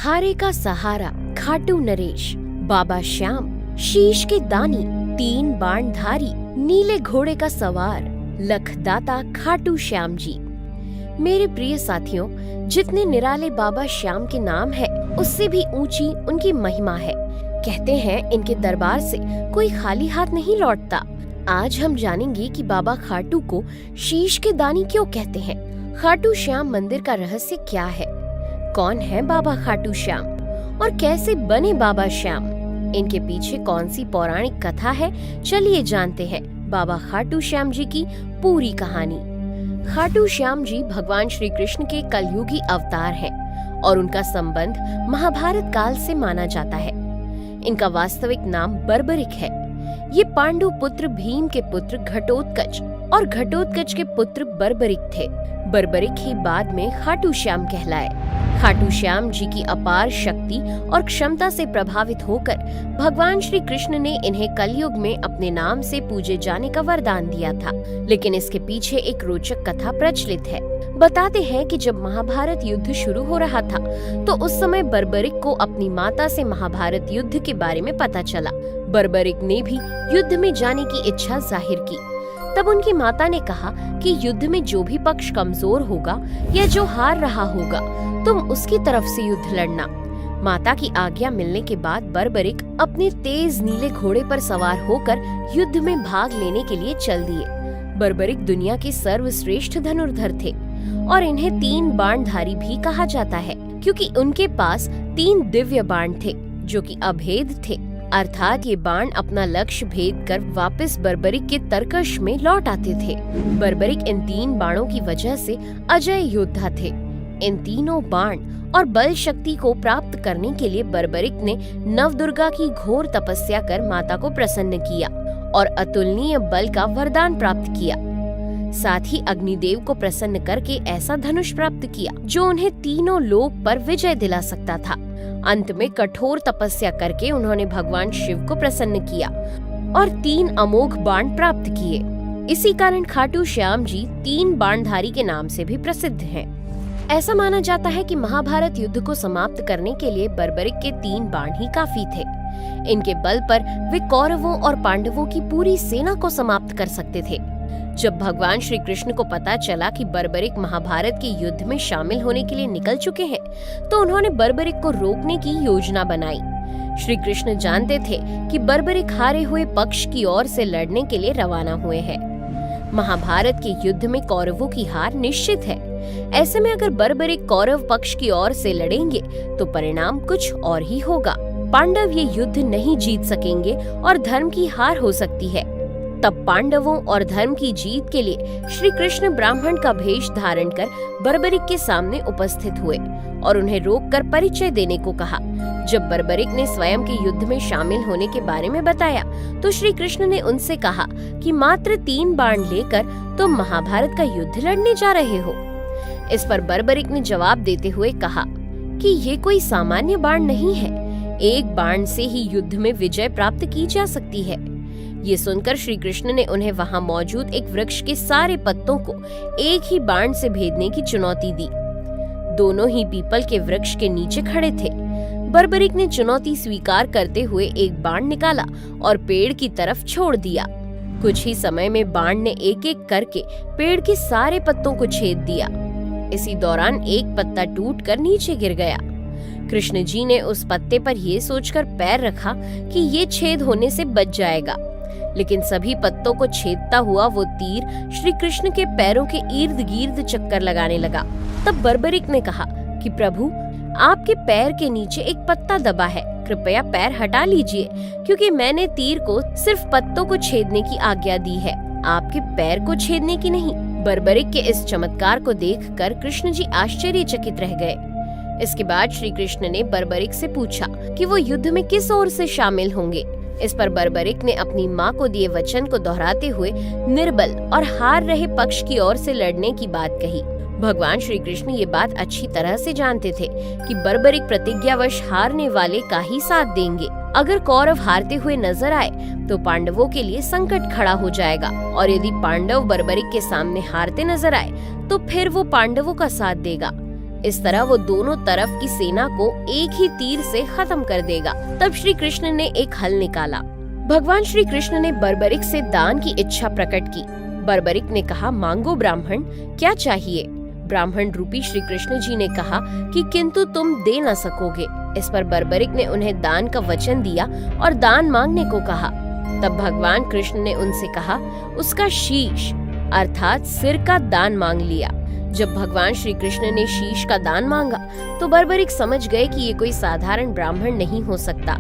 हारे का सहारा, खाटू नरेश, बाबा श्याम, शीश के दानी, 3 बाण धारी, नीले घोड़े का सवार, लखदाता खाटू श्याम जी। मेरे प्रिय साथियों, जितने निराले बाबा श्याम के नाम है, उससे भी ऊंची उनकी महिमा है। कहते हैं इनके दरबार से कोई खाली हाथ नहीं लौटता। आज हम जानेंगे कि बाबा खाटू को शीश के दानी क्यों कहते हैं। खाटू श्याम मंदिर का रहस्य क्या है? कौन है बाबा खाटू श्याम और कैसे बने बाबा श्याम? इनके पीछे कौन सी पौराणिक कथा है? चलिए जानते हैं बाबा खाटू श्याम जी की पूरी कहानी। खाटू श्याम जी भगवान श्री कृष्ण के कलयुगी अवतार हैं और उनका संबंध महाभारत काल से माना जाता है। इनका वास्तविक नाम बर्बरिक है। ये पांडु पुत्र भीम के पुत्र घटोत्कच और घटोत्कच के पुत्र बर्बरिक थे। बर्बरिक ही बाद में खाटू श्याम कहलाए। खाटू श्याम जी की अपार शक्ति और क्षमता से प्रभावित होकर भगवान श्री कृष्ण ने इन्हें कलयुग में अपने नाम से पूजे जाने का वरदान दिया था। लेकिन इसके पीछे एक रोचक कथा प्रचलित है। बताते हैं कि जब महाभारत युद्ध शुरू हो रहा था तो उस समय बर्बरिक को अपनी माता से महाभारत युद्ध के बारे में पता चला। बर्बरिक ने भी युद्ध में जाने की इच्छा जाहिर की। तब उनकी माता ने कहा कि युद्ध में जो भी पक्ष कमजोर होगा या जो हार रहा होगा, तुम उसकी तरफ से युद्ध लड़ना। माता की आज्ञा मिलने के बाद बर्बरिक अपने तेज नीले घोड़े पर सवार होकर युद्ध में भाग लेने के लिए चल दिए। बर्बरिक दुनिया के सर्वश्रेष्ठ धनुर्धर थे और इन्हें 3 बाणधारी भी कहा जाता है, क्योंकि उनके पास 3 दिव्य बाण थे जो कि अभेद थे। अर्थात ये बाण अपना लक्ष्य भेद कर वापस बर्बरिक के तरकश में लौट आते थे। बर्बरिक इन 3 बाणों की वजह से अजय योद्धा थे। इन तीनों बाण और बल शक्ति को प्राप्त करने के लिए बर्बरिक ने नवदुर्गा की घोर तपस्या कर माता को प्रसन्न किया और अतुलनीय बल का वरदान प्राप्त किया। साथ ही अग्निदेव को प्रसन्न करके ऐसा धनुष प्राप्त किया जो उन्हें तीनों लोक पर विजय दिला सकता था। अंत में कठोर तपस्या करके उन्होंने भगवान शिव को प्रसन्न किया और 3 अमोघ बाण प्राप्त किए। इसी कारण खाटू श्याम जी 3 बाणधारी के नाम से भी प्रसिद्ध हैं। ऐसा माना जाता है कि महाभारत युद्ध को समाप्त करने के लिए बर्बरिक के 3 बाण ही काफी थे। इनके बल पर वे कौरवों और पांडवों की पूरी सेना को समाप्त कर सकते थे। जब भगवान श्री कृष्ण को पता चला कि बर्बरिक महाभारत के युद्ध में शामिल होने के लिए निकल चुके हैं, तो उन्होंने बर्बरिक को रोकने की योजना बनाई। श्री कृष्ण जानते थे कि बर्बरिक हारे हुए पक्ष की ओर से लड़ने के लिए रवाना हुए हैं। महाभारत के युद्ध में कौरवों की हार निश्चित है। ऐसे में अगर बर्बरिक कौरव पक्ष की ओर से लड़ेंगे तो परिणाम कुछ और ही होगा। पांडव ये युद्ध नहीं जीत सकेंगे और धर्म की हार हो सकती है। तब पांडवों और धर्म की जीत के लिए श्री कृष्ण ब्राह्मण का भेष धारण कर बर्बरिक के सामने उपस्थित हुए और उन्हें रोककर परिचय देने को कहा। जब बर्बरिक ने स्वयं के युद्ध में शामिल होने के बारे में बताया तो श्री कृष्ण ने उनसे कहा कि मात्र 3 बाण लेकर तुम महाभारत का युद्ध लड़ने जा रहे हो। इस पर बर्बरिक ने जवाब देते हुए कहा कि ये कोई सामान्य बाण नहीं है। एक बाण से ही युद्ध में विजय प्राप्त की जा सकती है। ये सुनकर श्री कृष्ण ने उन्हें वहां मौजूद एक वृक्ष के सारे पत्तों को एक ही बाण से भेदने की चुनौती दी। दोनों ही पीपल के वृक्ष के नीचे खड़े थे। बर्बरिक ने चुनौती स्वीकार करते हुए एक बाण निकाला और पेड़ की तरफ छोड़ दिया। कुछ ही समय में बाण ने एक एक करके पेड़ के सारे पत्तों को छेद दिया। इसी दौरान एक पत्ता टूटकर नीचे गिर गया। कृष्ण जी ने उस पत्ते पर यह सोचकर पैर रखा कि ये छेद होने से बच जाएगा, लेकिन सभी पत्तों को छेदता हुआ वो तीर श्री कृष्ण के पैरों के इर्द गिर्द चक्कर लगाने लगा। तब बर्बरिक ने कहा कि प्रभु, आपके पैर के नीचे एक पत्ता दबा है, कृपया पैर हटा लीजिए, क्योंकि मैंने तीर को सिर्फ पत्तों को छेदने की आज्ञा दी है, आपके पैर को छेदने की नहीं। बर्बरिक के इस चमत्कार को देखकर कृष्ण जी आश्चर्यचकित रह गए। इसके बाद श्री कृष्ण ने बर्बरिक से पूछा कि वो युद्ध में किस ओर से शामिल होंगे। इस पर बर्बरिक ने अपनी माँ को दिए वचन को दोहराते हुए निर्बल और हार रहे पक्ष की ओर से लड़ने की बात कही। भगवान श्री कृष्ण ये बात अच्छी तरह से जानते थे कि बर्बरिक प्रतिज्ञावश हारने वाले का ही साथ देंगे। अगर कौरव हारते हुए नजर आए तो पांडवों के लिए संकट खड़ा हो जाएगा, और यदि पांडव बर्बरिक के सामने हारते नजर आए तो फिर वो पांडवों का साथ देगा। इस तरह वो दोनों तरफ की सेना को एक ही तीर से खत्म कर देगा। तब श्री कृष्ण ने एक हल निकाला। भगवान श्री कृष्ण ने बर्बरिक से दान की इच्छा प्रकट की। बर्बरिक ने कहा, मांगो ब्राह्मण, क्या चाहिए? ब्राह्मण रूपी श्री कृष्ण जी ने कहा कि किंतु तुम दे न सकोगे। इस पर बर्बरिक ने उन्हें दान का वचन दिया और दान मांगने को कहा। तब भगवान कृष्ण ने उनसे कहा, उसका शीश अर्थात सिर का दान मांग लिया। जब भगवान श्री कृष्ण ने शीश का दान मांगा तो बर्बरिक समझ गए कि ये कोई साधारण ब्राह्मण नहीं हो सकता।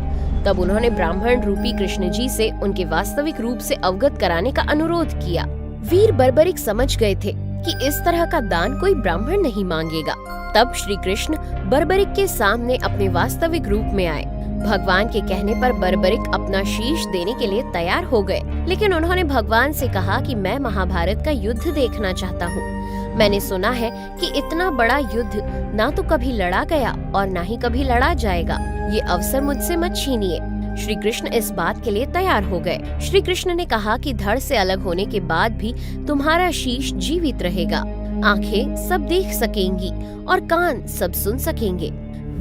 तब उन्होंने ब्राह्मण रूपी कृष्ण जी से उनके वास्तविक रूप से अवगत कराने का अनुरोध किया। वीर बर्बरिक समझ गए थे कि इस तरह का दान कोई ब्राह्मण नहीं मांगेगा। तब श्री कृष्ण बर्बरिक के सामने अपने वास्तविक रूप में आए। भगवान के कहने पर बर्बरिक अपना शीश देने के लिए तैयार हो गए, लेकिन उन्होंने भगवान से कहा कि मैं महाभारत का युद्ध देखना चाहता हूँ। मैंने सुना है कि इतना बड़ा युद्ध ना तो कभी लड़ा गया और ना ही कभी लड़ा जाएगा। ये अवसर मुझसे मत छीनिए। श्री कृष्ण इस बात के लिए तैयार हो गए। श्री कृष्ण ने कहा कि धड़ से अलग होने के बाद भी तुम्हारा शीश जीवित रहेगा। आंखें सब देख सकेंगी और कान सब सुन सकेंगे।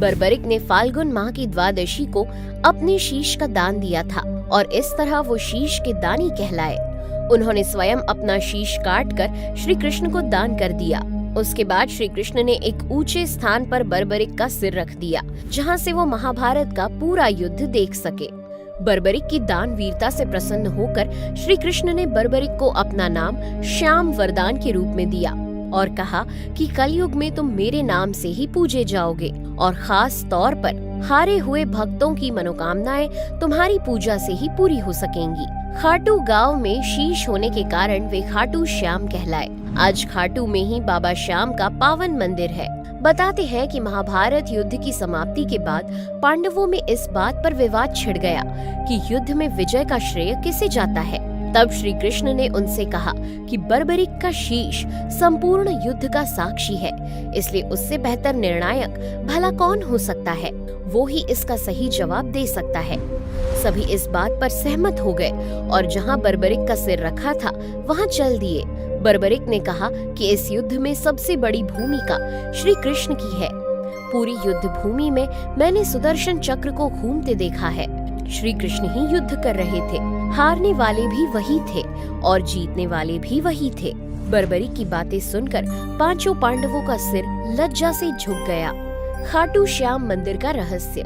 बर्बरिक ने फाल्गुन माह की द्वादशी को अपने शीश का दान दिया था और इस तरह वो शीश के दानी कहलाए। उन्होंने स्वयं अपना शीश काटकर श्री कृष्ण को दान कर दिया। उसके बाद श्री कृष्ण ने एक ऊंचे स्थान पर बर्बरिक का सिर रख दिया, जहां से वो महाभारत का पूरा युद्ध देख सके। बर्बरिक की दान वीरता से प्रसन्न होकर श्री कृष्ण ने बर्बरिक को अपना नाम श्याम वरदान के रूप में दिया और कहा कि कलयुग में तुम मेरे नाम से ही पूजे जाओगे और खास तौर पर हारे हुए भक्तों की मनोकामनाएं तुम्हारी पूजा से ही पूरी हो सकेंगी। खाटू गांव में शीश होने के कारण वे खाटू श्याम कहलाए। आज खाटू में ही बाबा श्याम का पावन मंदिर है। बताते हैं कि महाभारत युद्ध की समाप्ति के बाद पांडवों में इस बात पर विवाद छिड़ गया कि युद्ध में विजय का श्रेय किसे जाता है। तब श्री कृष्ण ने उनसे कहा कि बर्बरिक का शीश संपूर्ण युद्ध का साक्षी है, इसलिए उससे बेहतर निर्णायक भला कौन हो सकता है। वो ही इसका सही जवाब दे सकता है। सभी इस बात पर सहमत हो गए और जहां बर्बरिक का सिर रखा था वहां चल दिए। बर्बरिक ने कहा कि इस युद्ध में सबसे बड़ी भूमिका श्री कृष्ण की है। पूरी युद्ध भूमि में मैंने सुदर्शन चक्र को घूमते देखा है। श्री कृष्ण ही युद्ध कर रहे थे। हारने वाले भी वही थे और जीतने वाले भी वही थे। बर्बरिक की बातें सुनकर पांचों पांडवों का सिर लज्जा से झुक गया। खाटू श्याम मंदिर का रहस्य।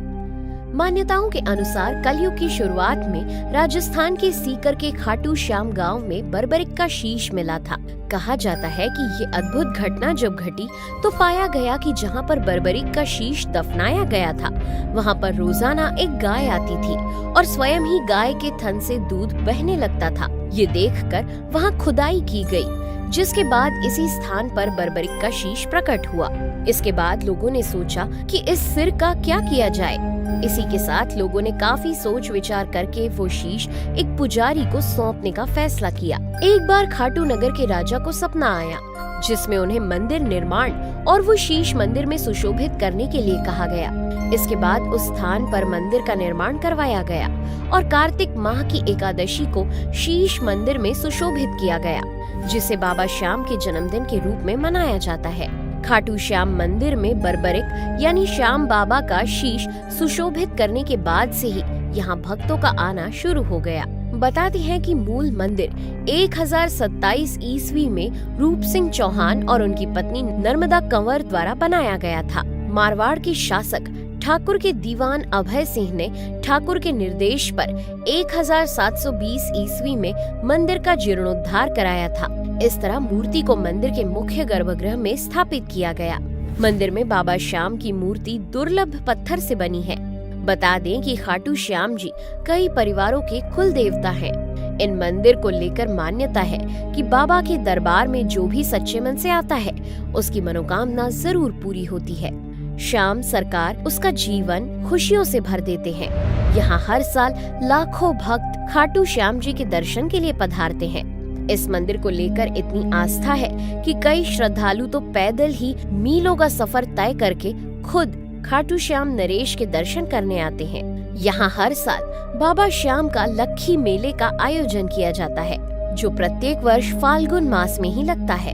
मान्यताओं के अनुसार कलयुग की शुरुआत में राजस्थान के सीकर के खाटू श्याम गांव में बर्बरिक का शीश मिला था। कहा जाता है कि ये अद्भुत घटना जब घटी तो पाया गया कि जहां पर बर्बरिक का शीश दफनाया गया था वहां पर रोजाना एक गाय आती थी और स्वयं ही गाय के थन से दूध बहने लगता था। ये देखकर वहां खुदाई की गई, जिसके बाद इसी स्थान पर बर्बरिक का शीश प्रकट हुआ। इसके बाद लोगों ने सोचा कि इस सिर का क्या किया जाए। इसी के साथ लोगों ने काफी सोच विचार करके वो शीश एक पुजारी को सौंपने का फैसला किया। एक बार खाटू नगर के राजा को सपना आया, जिसमें उन्हें मंदिर निर्माण और वो शीश मंदिर में सुशोभित करने के लिए कहा गया। इसके बाद उस स्थान पर मंदिर का निर्माण करवाया गया और कार्तिक माह की एकादशी को शीश मंदिर में सुशोभित किया गया, जिसे बाबा श्याम के जन्मदिन के रूप में मनाया जाता है। खाटू श्याम मंदिर में बर्बरिक यानी श्याम बाबा का शीश सुशोभित करने के बाद से ही यहाँ भक्तों का आना शुरू हो गया। बताते हैं कि मूल मंदिर 1027 ईस्वी में रूप सिंह चौहान और उनकी पत्नी नर्मदा कंवर द्वारा बनाया गया था। मारवाड़ के शासक ठाकुर के दीवान अभय सिंह ने ठाकुर के निर्देश पर 1720 ईस्वी में मंदिर का जीर्णोद्धार कराया था। इस तरह मूर्ति को मंदिर के मुख्य गर्भगृह में स्थापित किया गया। मंदिर में बाबा श्याम की मूर्ति दुर्लभ पत्थर से बनी है। बता दें कि खाटू श्याम जी कई परिवारों के कुल देवता हैं। इन मंदिर को लेकर मान्यता है कि बाबा के दरबार में जो भी सच्चे मन से आता है उसकी मनोकामना जरूर पूरी होती है। श्याम सरकार उसका जीवन खुशियों से भर देते हैं। यहाँ हर साल लाखों भक्त खाटू श्याम जी के दर्शन के लिए पधारते हैं। इस मंदिर को लेकर इतनी आस्था है कि कई श्रद्धालु तो पैदल ही मीलों का सफर तय करके खुद खाटू श्याम नरेश के दर्शन करने आते हैं। यहाँ हर साल बाबा श्याम का लक्खी मेले का आयोजन किया जाता है, जो प्रत्येक वर्ष फाल्गुन मास में ही लगता है।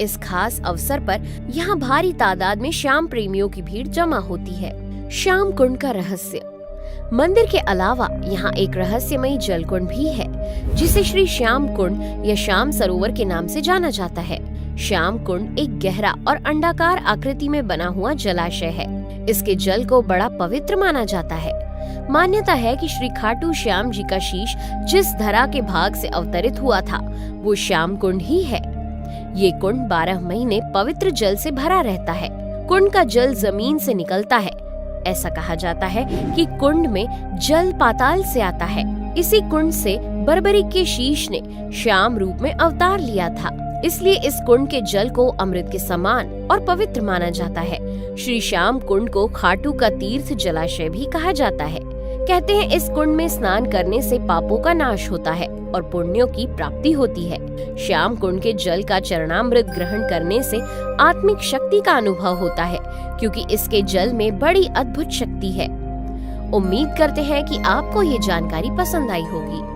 इस खास अवसर पर यहाँ भारी तादाद में श्याम प्रेमियों की भीड़ जमा होती है। श्याम कुंड का रहस्य। मंदिर के अलावा यहाँ एक रहस्यमयी जल कुंड भी है, जिसे श्री श्याम कुंड या श्याम सरोवर के नाम से जाना जाता है। श्याम कुंड एक गहरा और अंडाकार आकृति में बना हुआ जलाशय है। इसके जल को बड़ा पवित्र माना जाता है। मान्यता है कि श्री खाटू श्याम जी का शीश जिस धरा के भाग से अवतरित हुआ था, वो श्याम कुंड ही है। ये कुंड 12 महीने पवित्र जल से भरा रहता है। कुंड का जल जमीन से निकलता है। ऐसा कहा जाता है कि कुंड में जल पाताल से आता है। इसी कुंड से बर्बरिक के शीश ने श्याम रूप में अवतार लिया था। इसलिए इस कुंड के जल को अमृत के समान और पवित्र माना जाता है। श्री श्याम कुंड को खाटू का तीर्थ जलाशय भी कहा जाता है। कहते हैं इस कुंड में स्नान करने से पापों का नाश होता है और पुण्यों की प्राप्ति होती है। श्याम कुंड के जल का चरणामृत ग्रहण करने से आत्मिक शक्ति का अनुभव होता है, क्योंकि इसके जल में बड़ी अद्भुत शक्ति है। उम्मीद करते हैं कि आपको ये जानकारी पसंद आई होगी।